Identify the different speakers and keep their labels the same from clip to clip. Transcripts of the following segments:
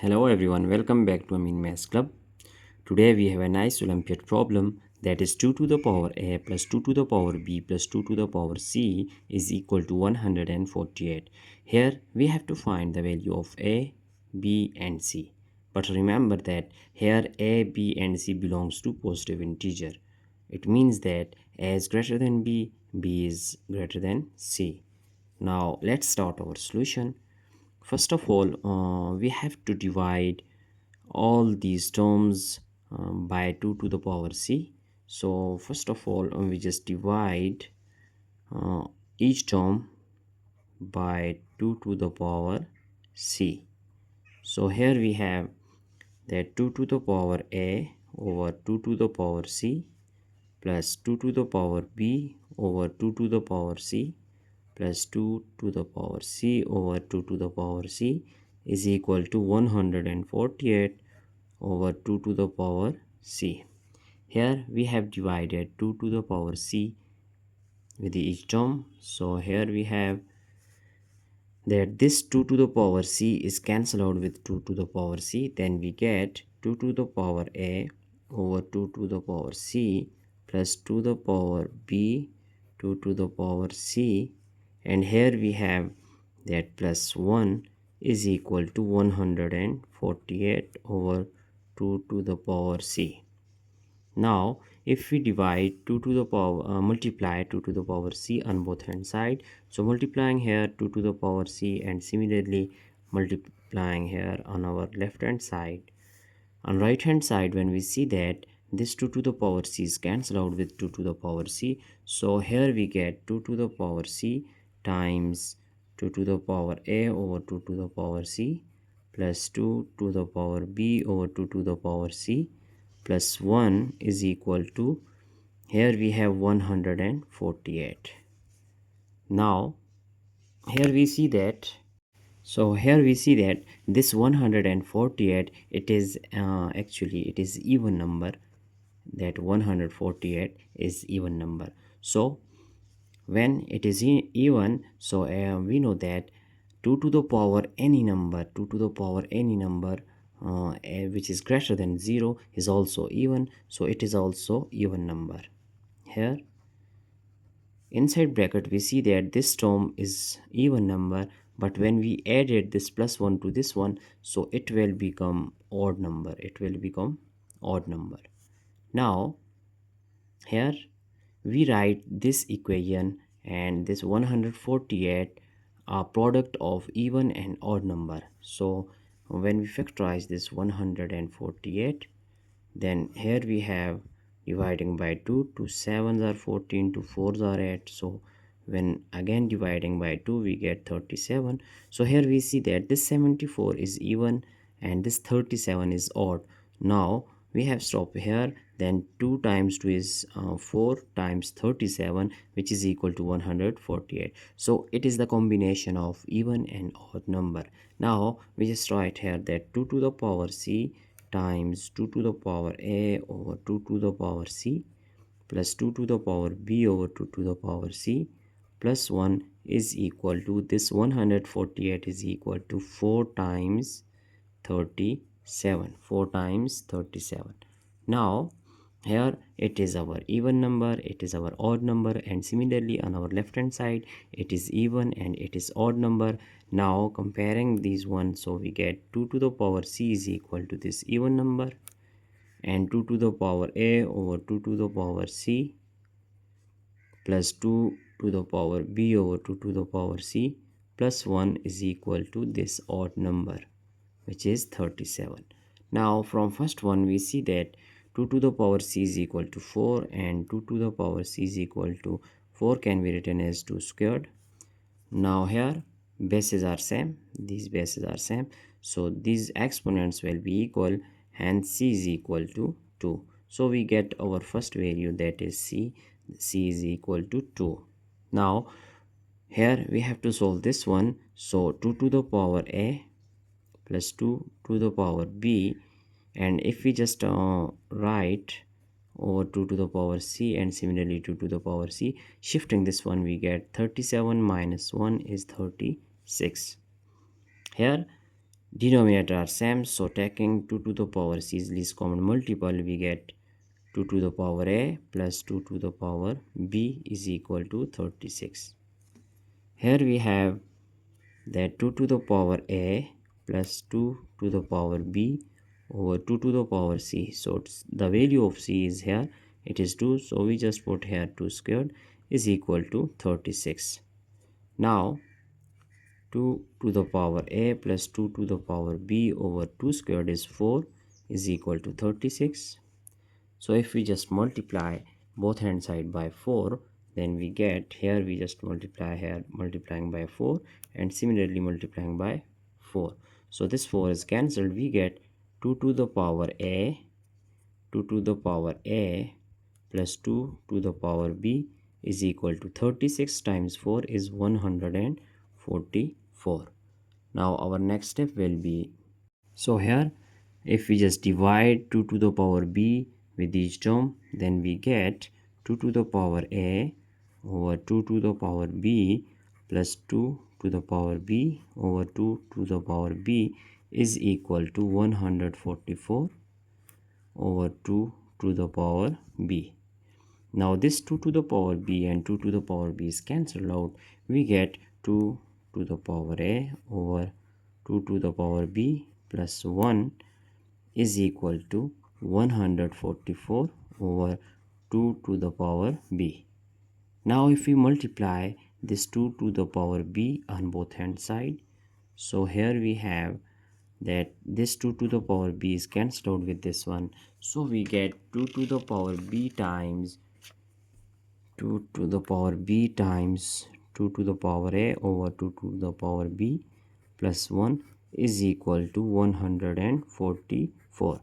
Speaker 1: Hello everyone, welcome back to Amin Maths Club. Today we have a nice Olympiad problem that is 2 to the power a plus 2 to the power b plus 2 to the power c is equal to 148. Here we have to find the value of a, b and c. But remember that here a, b and c belongs to positive integer. It means that a is greater than b, b is greater than c. Now let's start our solution. First of all, we have to divide all these terms by 2 to the power c. So first of all, we just divide uh, each term by 2 to the power c. So here we have that 2 to the power a over 2 to the power c plus 2 to the power b over 2 to the power c plus 2 to the power c over 2 to the power c is equal to 148 over 2 to the power c. Here we have divided 2 to the power c with each term. So here we have that this 2 to the power c is cancelled out with 2 to the power c. Then we get 2 to the power a over 2 to the power c plus 2 to the power b 2 to the power c, and here we have that plus 1 is equal to 148 over 2 to the power c. Now if we divide 2 to the power multiply 2 to the power c on both hand side, so multiplying here 2 to the power c and similarly multiplying here on our left hand side, on right hand side when we see that this 2 to the power c is cancelled out with 2 to the power c, so here we get 2 to the power c times 2 to the power a over 2 to the power c plus 2 to the power b over 2 to the power c plus 1 is equal to, here we have 148. Now here we see that, so here we see that this 148, it is actually it is even number, that 148 is even number. So when it is even, so we know that 2 to the power any number, 2 to the power any number which is greater than 0 is also even, so it is also even number. Here inside bracket we see that this term is even number, but when we added this plus 1 to this one, so it will become odd number, it will become odd number. Now here we write this equation and this 148 are product of even and odd number. So when we factorize this 148, then here we have dividing by 2, 2 7s are 14, 2 4s are 8, so when again dividing by 2 we get 37. So here we see that this 74 is even and this 37 is odd. Now we have stop here, then 2 times 2 is 4 times 37, which is equal to 148. So it is the combination of even and odd number. Now we just write here that 2 to the power c times 2 to the power a over 2 to the power c plus 2 to the power b over 2 to the power c plus 1 is equal to, this 148 is equal to 4 times 37, 4 times 37. Now here it is our even number, it is our odd number, and similarly on our left hand side it is even and it is odd number. Now comparing these ones, so we get 2 to the power c is equal to this even number and 2 to the power a over 2 to the power c plus 2 to the power b over 2 to the power c plus 1 is equal to this odd number, which is 37. Now from first one we see that 2 to the power c is equal to 4 and 2 to the power c is equal to 4 can be written as 2 squared. Now here bases are same, these bases are same, so these exponents will be equal, hence c is equal to 2. So we get our first value, that is c is equal to 2. Now here we have to solve this one, so 2 to the power a plus 2 to the power b, and if we just write over 2 to the power c and similarly 2 to the power c, shifting this one we get 37 minus 1 is 36. Here Denominator are same, so taking 2 to the power c is least common multiple, we get 2 to the power a plus 2 to the power b is equal to 36. Here we have that 2 to the power a plus 2 to the power b over 2 to the power c. So the value of c is here, it is 2, so we just put here 2 squared is equal to 36. Now 2 to the power a plus 2 to the power b over 2 squared is 4 is equal to 36. So if we just multiply both hand side by 4, then we get, here we just multiply, here multiplying by 4 and similarly multiplying by 4. So this 4 is cancelled, we get 2 to the power a, 2 to the power a plus 2 to the power b is equal to 36 times 4 is 144. Now our next step will be, so here if we just divide 2 to the power b with each term, then we get 2 to the power a over 2 to the power b plus 2 to the power b over 2 to the power b is equal to 144 over 2 to the power b. Now this 2 to the power b and 2 to the power b is cancelled out. We get 2 to the power a over 2 to the power b plus 1 is equal to 144 over 2 to the power b. Now if we multiply this 2 to the power b on both hand side, so here we have that this 2 to the power b is cancelled out with this one, so we get 2 to the power b times 2 to the power b times 2 to the power a over 2 to the power b plus 1 is equal to 144.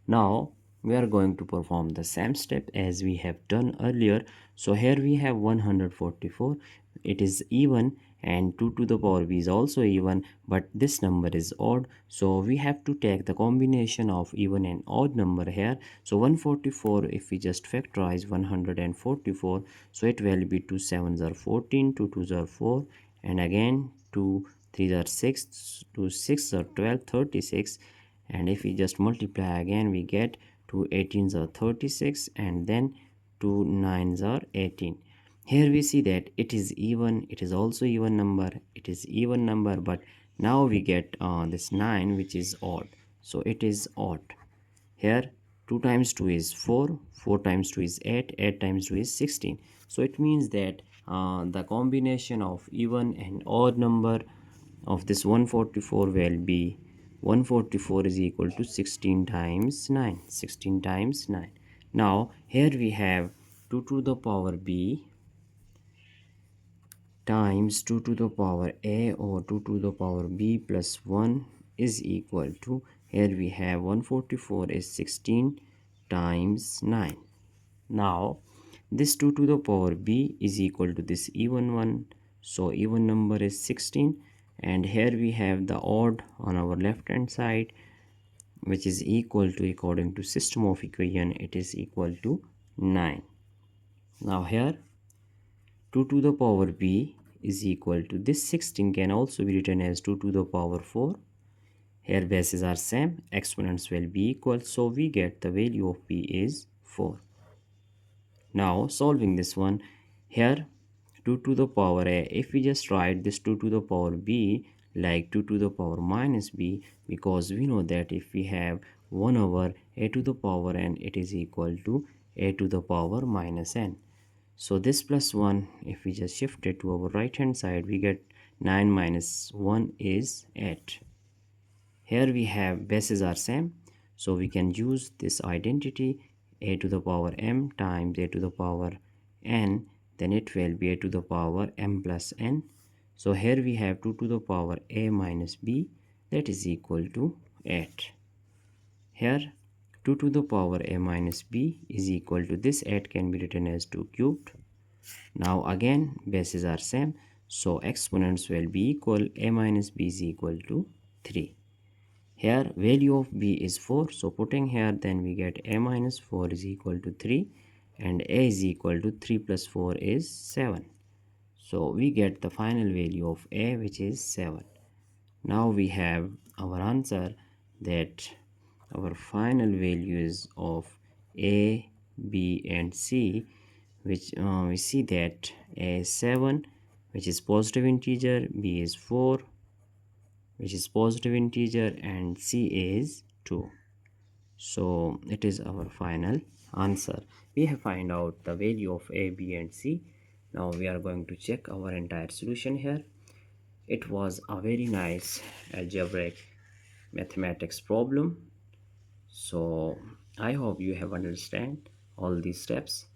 Speaker 1: Now we are going to perform the same step as we have done earlier. So here we have 144, it is even, and 2 to the power b is also even, but this number is odd, so we have to take the combination of even and odd number here. So 144, if we just factorize 144, so it will be 2 7s are 14, 2 2s are 4, and again 2 3s are 6, 2 6 are 12, 36, and if we just multiply again we get 2 18s are 36 and then 2 9s are 18. Here we see that it is even, it is also even number, it is even number, but now we get this 9 which is odd, so it is odd. Here 2 times 2 is 4, 4 times 2 is 8, 8 times 2 is 16. So it means that the combination of even and odd number of this 144 will be 144 is equal to 16 times 9, 16 times 9. Now here we have 2 to the power b times 2 to the power a over 2 to the power b plus 1 is equal to, here we have 144 is 16 times 9. Now this 2 to the power b is equal to this even one, so even number is 16, and here we have the odd on our left hand side, which is equal to, according to system of equation, it is equal to 9. Now here 2 to the power b is equal to, this 16 can also be written as 2 to the power 4. Here bases are same, exponents will be equal, so we get the value of b is 4. Now solving this one, here 2 to the power a, if we just write this 2 to the power b like 2 to the power minus b, because we know that if we have 1 over a to the power n, it is equal to a to the power minus n. So this plus 1, if we just shift it to our right hand side, we get 9 minus 1 is 8. Here we have bases are same, so we can use this identity, a to the power m times a to the power n, then it will be a to the power m plus n. So here we have 2 to the power a minus b, that is equal to 8. Here 2 to the power a minus b is equal to, this 8 can be written as 2 cubed. Now again bases are same, so exponents will be equal, a minus b is equal to 3. Here value of b is 4, so putting here, then we get a minus 4 is equal to 3, and a is equal to 3 plus 4 is 7. So we get the final value of a, which is 7. Now we have our answer, that our final values of a, b and c, which we see that a is 7, which is positive integer, b is 4, which is positive integer, and c is 2. So it is our final answer. We have find out the value of a, b and c. Now we are going to check our entire solution here. It was a very nice algebraic mathematics problem. So I hope you have understand all these steps.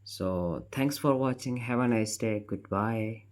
Speaker 1: So thanks for watching. Have a nice day. Goodbye.